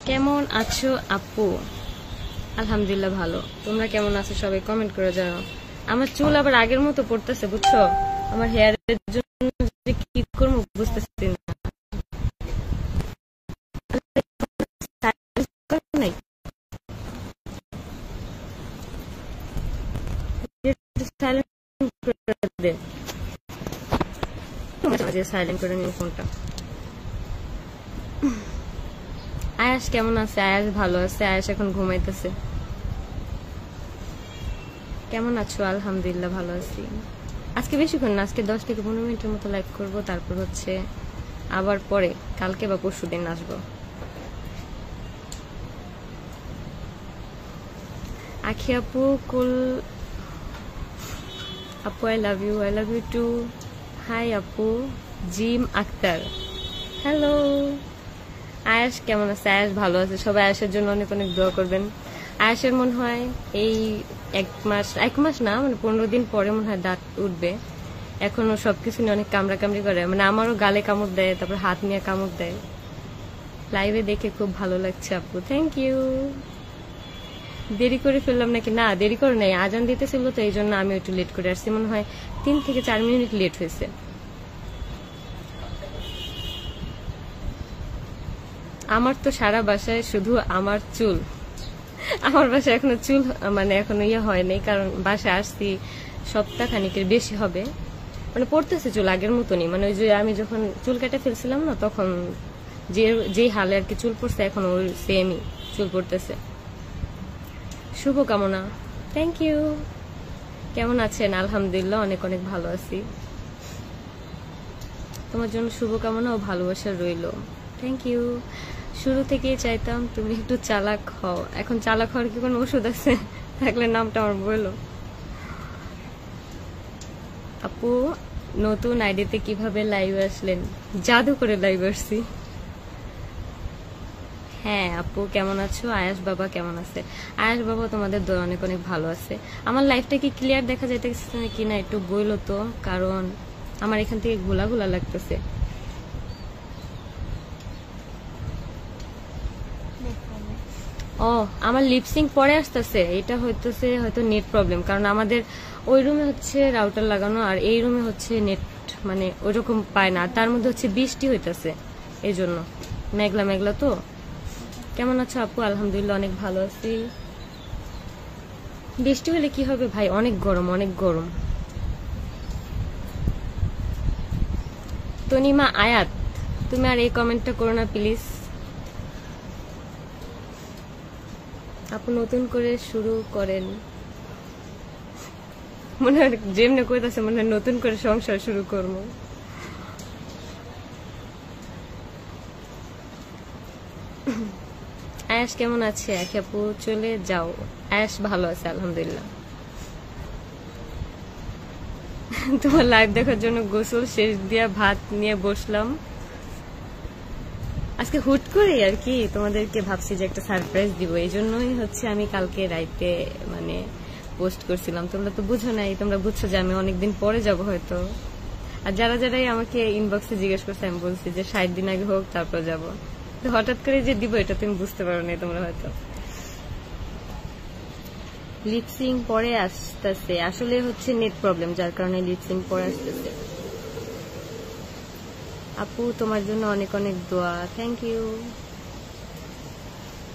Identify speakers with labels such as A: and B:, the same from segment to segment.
A: কেমন আছো আপু? আলহামদুলিল্লাহ ভালো। তোমরা কেমন আছো সবাই কমেন্ট করে জানাও। আমার চুল আবার আগের মতো পড়তেছে বুঝছো, আমার হেয়ারের জন্য যে কি করবো বুঝতেছি না। নাই সাইলেন্ট করে নিয়ে ফোনটা। আয়াস কেমন আছে? আয়াস ভালো আছে, আয়াস এখন ঘুমাইতেছে। কেমন আছো? আলহামদুলিল্লাহ ভালো আছি। আজকে বেশিক্ষণ না, আজকে 10 থেকে 15 মিনিটের মতো লাইভ করব, তারপর হচ্ছে আবার পরে কালকে বা পরশু দিন আসবো। আখি আপু কুল আপু, I love you too. Hi আপু। জিম আক্তার, হ্যালো। আয়াস কেমন আছে? আয়াস ভালো আছে। সবাই আয়াসের জন্য অনেক অনেক দোয়া করবেন। আয়াসের মনে হয় এই এক মাস না, মানে 15 দিন পরে মনে হয় দাঁত উঠবে। এখনো সবকিছু নিয়ে অনেক কামড়াকামড়ি করে, মানে আমারও গালে কামড় দেয়, তারপর হাত নিয়ে কামড় দেয়। লাইভে দেখে খুব ভালো লাগছে আপু, থ্যাংক ইউ। দেরি করে ফেললাম নাকি? না, দেরি করে নাই, আজান দিতেছিল তো এই জন্য আমি একটু লেট করে আসছি, মনে হয় 3 থেকে 4 মিনিট লেট হয়েছে। আমার তো সারা বাসায় শুধু আমার চুল, আমার বাসায় এখনো চুল মানে এখনো হয় নাই, কারণ বাসায় আসছি সপ্তাহ খানিকের বেশি হবে। মানে পড়তেছে চুল আগের মতনই, মানে ওই যে আমি যখন চুল কেটে ফেলছিলাম না তখন যেই হালে আর কি চুল পড়ছে, এখন ওই সেমই চুল পড়তেছে। শুভকামনা, থ্যাংক ইউ। কেমন আছেন? আলহামদুলিল্লাহ অনেক অনেক ভালো আছি। তোমার জন্য শুভকামনা ও ভালোবাসা রইল, থ্যাংক ইউ। শুরু থেকেই চাইতাম তুমি একটু চালাক হও। এখন চালাক হওয়ার কি কোনো ওষুধ আছে? থাকলে নামটা আমার বললো। আপু নতুন আইডিতে কিভাবে লাইভ আসলেন? জাদু করে লাইভ আসছি। হ্যাঁ আপু কেমন আছো? আয়াস বাবা কেমন আছে? আয়াস বাবা তোমাদের দোয়া অনেক অনেক ভালো আছে। আমার লাইফটা কি ক্লিয়ার দেখা যাইতেছে কিনা একটু বইলো তো, কারণ আমার এখান থেকে ঘোলা ঘোলা লাগতেছে। ও আমার লিপসিং পরে আসতেছে, এটা হইতেছে হয়তো নেট প্রবলেম, কারণ আমাদের ওই রুমে হচ্ছে রাউটার লাগানো আর এই রুমে হচ্ছে নেট মানে ওইরকম পায় না, তার মধ্যে হচ্ছে বৃষ্টি হইতেছে, এই জন্য মেঘলা মেঘলা তো। কেমন আছো আপু? আলহামদুলিল্লাহ অনেক ভালো আছি। বৃষ্টি হলে কি হবে ভাই, অনেক গরম অনেক গরম। তনিমা আয়াত, তুমি আর এই কমেন্টটা করো না প্লিজ। আপু নতুন করে শুরু করেন, মনে হয় যেমনি কইতাছে মনে হয় নতুন করে সংসার শুরু করবো। আয়াস কেমন আছে? আখি আপু চলে যাও। আয়াস ভালো আছে আলহামদুলিল্লাহ। তোমার লাইভ দেখার জন্য গোসল শেষ দিয়া ভাত নিয়ে বসলাম। আজকে হুট করে আর কি তোমাদেরকে ভাবছি যে একটা সারপ্রাইজ দিব, এই জন্যই হচ্ছে আমি কালকে রাইতে মানে পোস্ট করছিলাম। তোমরা তো বুঝো নাই, তোমরা বুঝছো যে আমি অনেকদিন পরে যাব হয়তো। আর যারা যারাই আমাকে ইনবক্সে জিজ্ঞেস করছে আমি বলছি যে 60 দিন আগে হোক তারপর যাব। তো হঠাৎ করে যে দিব এটা তুমি বুঝতে পারো না তোমরা হয়তো। লিপসিং পরে আসতেছে, আসলে হচ্ছে নেট প্রবলেম যার কারণে লিপসিং পরে আসতেছে। আপু তোমার জন্য অনেক অনেক দোয়া, থ্যাংক ইউ।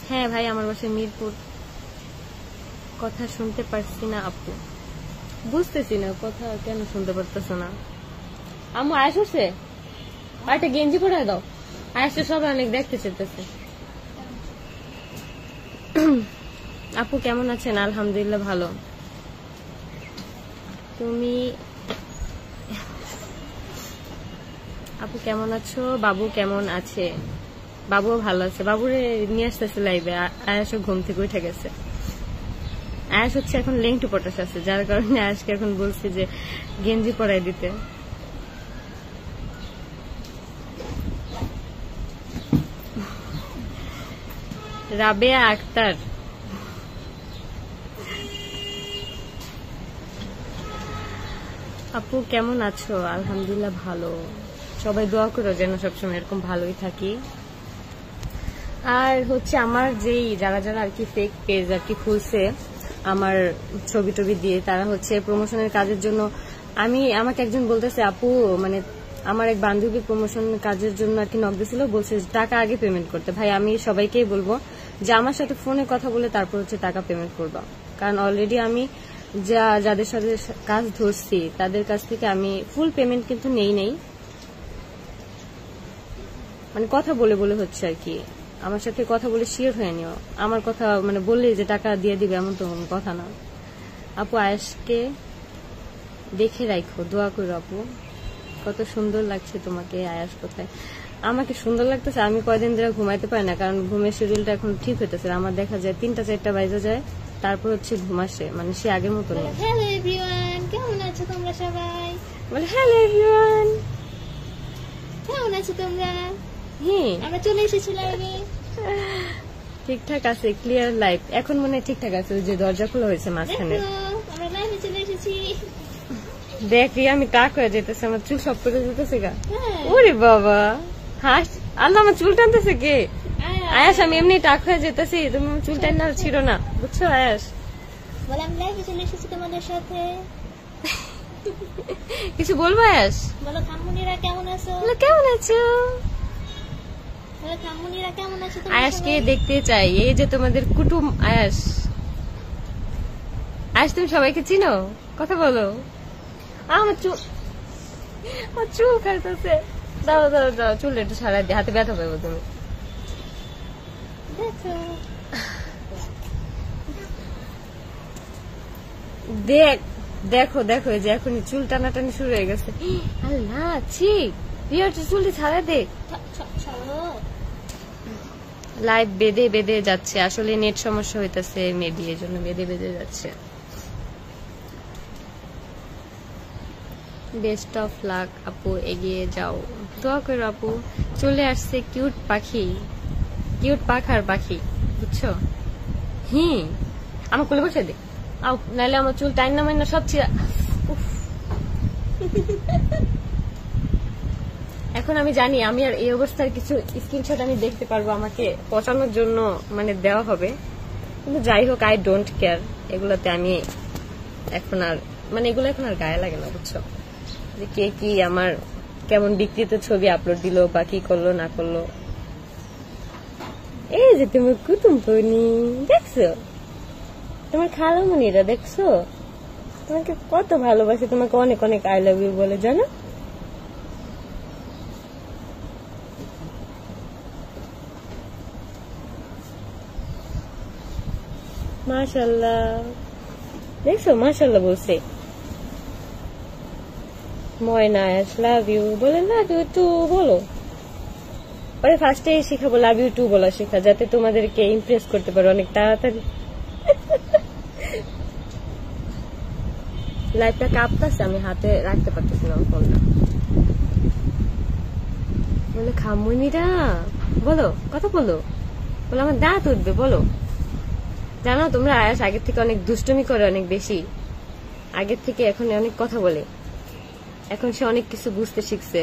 A: হ্যাঁ ভাই আমার বাসায় মিরপুর। কথা শুনতে পারছি না আপু। বুঝতেছি না কথা কেন শুনতে পারতেছ না। আম্মু আয়াস হচ্ছে একটা গেঞ্জি পরে দাও, আয়াসটা সবাই অনেক দেখতে চেতেছে। আপু কেমন আছেন? আলহামদুলিল্লাহ ভালো। তুমি আপু কেমন আছো? বাবু কেমন আছে? বাবুও ভালো আছে, বাবুরে নিয়ে আসতেছে লাইভে। আয়াসও ঘুম থেকে উঠে গেছে। আয়াস হচ্ছে এখন লেংটু পটাশ আছে, যার কারণে আয়াসকে এখন বলছি যে গেঞ্জি পরাই দিতে। রাবেয়া আক্তার, আপু কেমন আছো? আলহামদুলিল্লাহ ভালো। সবাই দোয়া করো যেন সবসময় এরকম ভালোই থাকি। আর হচ্ছে আমার যেই যারা যারা আর কি ফেক পেজ আর কি খুলছে আমার ছবি টবি দিয়ে, তারা হচ্ছে প্রমোশনের কাজের জন্য আমাকে একজন বলতেছে আপু মানে আমার এক বান্ধবী প্রমোশন কাজের জন্য আর কি নক দিয়েছিল, বলছে টাকা আগে পেমেন্ট করতে। ভাই আমি সবাইকেই বলবো যে আমার সাথে ফোনে কথা বলে তারপর হচ্ছে টাকা পেমেন্ট করবা, কারণ অলরেডি আমি যাদের সাথে কাজ ধরছি তাদের কাছ থেকে আমি ফুল পেমেন্ট কিন্তু নেই, মানে কথা বলে বলে হচ্ছে আর কি। আমার সাথে কথা বলে শিওর হয়ে নিও, আমার কথা মানে বললে যে টাকা দিয়ে দিবে এমন তো কোনো কথা না। আপু আয়েশকে দেখে রাখো, দোয়া করো আপু, কত সুন্দর লাগছে তোমাকে। আয়াস কোথায়? আমাকে সুন্দর লাগতেছে, আমি কয়দিন ধরে ঘুমাইতে পারি না, কারণ ঘুমের শিডিউলটা এখন ঠিক হইতেছে। আমার দেখা যায় 3টা-4টা বাজে যায়, তারপর হচ্ছে ঘুম আসে, মানে সে আগের মতো নেই।
B: হ্যালো এভরিওয়ান, কেমন আছো তোমরা সবাই?
A: বলে হ্যালো এভরিওয়ান,
B: কেমন আছো তোমরা?
A: হ্যাঁ
B: আমরা চলে এসেছি লাইভে।
A: ঠিকঠাক আছে, ক্লিয়ার লাইভ এখন মনে হয় ঠিকঠাক আছে। ওই যে দরজা খোলা হয়েছে মাঝখানে,
B: দেখো আমরা লাইভে চলে এসেছি।
A: দেখি আমি টাক হয়ে যেতেছে, আমার চুল সব করে যেতেছে গা।
B: হ্যাঁ,
A: ওরে বাবা, হাস আল্লাহ, আমার চুল টানতেছে কে?
B: আয়া।
A: আয়াস আমি এমনি টাক হয়ে যেতেছি, তুমি আমার চুল টান না ছিল না, বুঝছো আয়াস?
B: বলে আমি লাইভে চলে এসেছি তোমাদের সাথে।
A: কিছু বলবো আয়াস?
B: বলো খামুনিরা কেমন আছো?
A: বলো কেমন আছো?
B: বলো খামুনিরা কেমন আছো তোমরা
A: আয়াসকে
B: সবাই?
A: দেখতে চাই, এই যে তোমাদের কুটুম আয়াস। আয়াস তুমি সবাইকে চিনো? কথা বলো। আমার চুল খাইতেছে, দাও দাও দাও, চুল একটু সারাই দিয়ে, হাতে ব্যথা পাবো তুমি।
B: দেখো
A: দেখো দেখো, এই যে এখনই চুল টানাটানি শুরু হয়ে গেছে। আল্লাহ ছি, রিয়ার চুলটি ছাড়া দে।
B: ছাড়ো।
A: লাইভ বেঁধে বেঁধে যাচ্ছে, আসলে নেট সমস্যা হইতেছে মেবি, এই জন্য বেঁধে বেঁধে যাচ্ছে। বেস্ট অফ লাক আপু, এগিয়ে যাও, দোয়া করো আপু। চলে আসছে কিউট পাখি, কিউট পাখার পাখি, বুঝছো? আমার কোলে বসে দে, আও নাহলে আমার চুল টাইন না মাইনা সব ছিঁড়া। উফ। এখন আমি জানি আমি আর এই অবস্থার কিছু স্ক্রিনশট আমি দেখতে পারবো, আমাকে পচানোর জন্য মানে দেওয়া হবে, কিন্তু যাই হোক আই ডোন্ট কেয়ার। এগুলোতে আমি এখন আর মানে এগুলো এখন আর গায়ে লাগে না, বুঝছো? যে কে কি আমার কেমন বিকৃত ছবি আপলোড দিল বা কি করলো না করলো। এই যে তুমি কুটুম পনি দেখছো, তোমার খালামণিরা দেখছো তোমাকে কত ভালোবাসে, তোমাকে অনেক অনেক আই লাভ ইউ বলে, জানো? মাশাআল্লাহ, দেখছো মাশাআল্লাহ বলছে। ময়না আয়াস লাভ ইউ বলে, লাভ ইউ টু বলো। পরে ফার্স্টে শিখাবো লাভ ইউ টু বলা শেখা, যাতে তোমাদেরকে ইমপ্রেস করতে পারো অনেক তাড়াতাড়ি। লাইফটা কাঁপতেছে, আমি হাতে রাখতে পারতেছি না ফোনটা। বলে খামুনিরা বলো, কথা বলো, বলে আমার দাঁত উঠবে, বলো। জানো তোমরা আয়াস আগের থেকে অনেক দুষ্টুমি করে, অনেক বেশি আগের থেকে এখন অনেক কথা বলে, এখন সে অনেক কিছু বুঝতে শিখছে।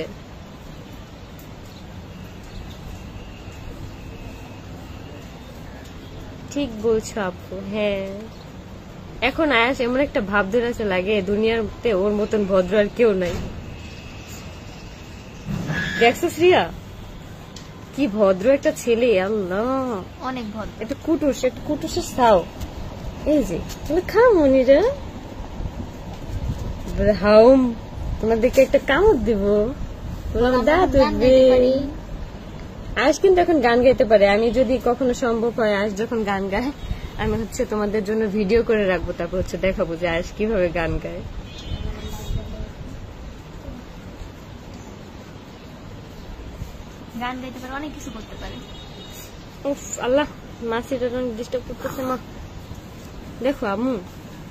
A: ঠিক বলছো আপু, হ্যাঁ। এখন আয়াস এমন একটা ভাব ধরেছে লাগে দুনিয়াতে ওর মতন ভদ্র আর কেউ নাই। দেখছো শ্রিয়া কি ভদ্র একটা ছেলে, আল্লাহ
B: অনেক ভদ্র,
A: একটা কুটুসের সাও। এই যে তুমি খামুনিরা হাউম, তোমাদেরকে একটা কামড় দিব, আমার দাঁত উঠবে। আয়াস কিন্তু এখন গান গাইতে পারে, আমি যদি কখনো সম্ভব হয় আয়াস যখন গান গায় আমি হচ্ছে তোমাদের জন্য ভিডিও করে রাখবো, তারপর হচ্ছে দেখাবো যে আয়াস কিভাবে গান গায়।
B: গান গাইতে পারে, অনেক কিছু করতে পারে।
A: উফ আল্লাহ, মাসিটা ডিস্টার্ব করতেছে মা। দেখো আম্মু,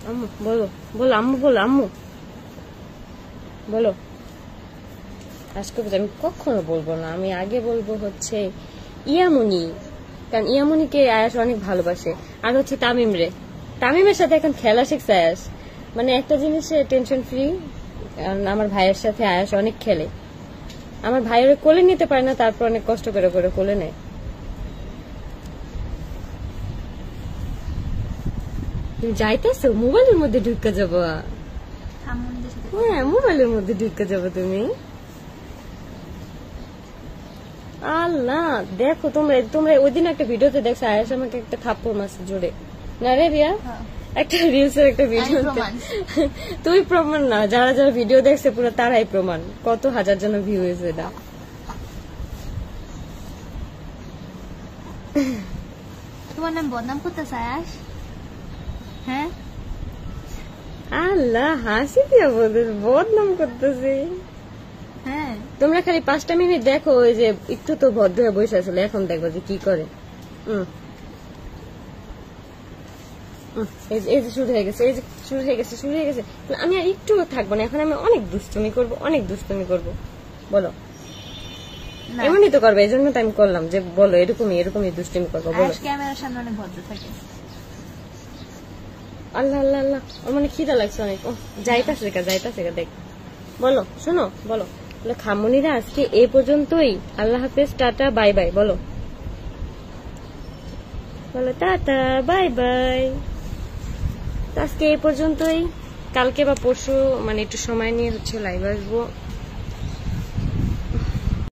A: আম্মু বলো, বলো আম্মু, বলো আম্মু, বলো। আজকে আমি কখনো বলবো না, আমি আগে বলবো হচ্ছে ইয়ামুনি, কারণ ইয়ামুনিকে আয়াস অনেক ভালোবাসে। আর হচ্ছে তামিমের সাথে এখন খেলা শিখছে আয়াস, মানে একটা জিনিসে টেনশন ফ্রি। আমার ভাইয়ের সাথে আয়াস অনেক খেলে, আমার ভাইয়ের কোলে নিতে পারে না, তারপর অনেক কষ্ট করে করে কোলে নেয়। তুমি যাইতেছো মোবাইলের মধ্যে ঢুকে যাবো?
B: খামুনিদের সাথে
A: হ্যাঁ, মোবাইলের মধ্যে ঢুকে যাবো তুমি। আল্লাহ, দেখো তোমরা তোমরা ওই দিন একটা ভিডিওতে দেখছো আয়েশ আমাকে একটা থাপ্পড় মারছে জোরে, না রে রিয়া?
B: হ্যাঁ।
A: একটা রিলসের একটা ভিডিও,
B: প্রমাণ।
A: তুই প্রমাণ না, যারা যারা ভিডিও দেখছে পুরো তারাই প্রমাণ। কত হাজার জন ভিউ হয়েছে এটা।
B: তোমার নাম বদনাম করতেছে আয়াস? হ্যাঁ,
A: আল্লাহ, হাসি দিয়ে বলতে বদনাম করতেছি।
B: হ্যাঁ।
A: তোমরা খালি 5টা মিনিট দেখো, ওই যে একটু তো ভদ্র হয়ে বসে আসলে, এখন দেখবো যে কি করে। এই যে শুরু হয়ে গেছে, এই যে শুরু হয়ে গেছে। আমি আর একটু থাকবো না, এখন আমি অনেক দুষ্টুমি করবো। বলো,
B: না,
A: এমনই তো করবে, এই জন্য তো আমি করলাম যে বলো এরকমই দুষ্টুমি করবো, বলো।
B: আয়াস ক্যামেরার সামনে অনেক ভদ্র থাকে।
A: আল্লাহ আল্লাহ আল্লাহ, আমার মানে খিদা লাগছে অনেক। যাইতাছে দেখ। বলো, শোনো, বলো খামুনিরা আজকে এ পর্যন্তই। আল্লাহ হাফেজ, টাটা বাই বাই। বলো টাটা বাই বাই। আজকে এ পর্যন্তই, কালকে বা পরশু মানে একটু সময় নিয়ে লাইভ আসবো।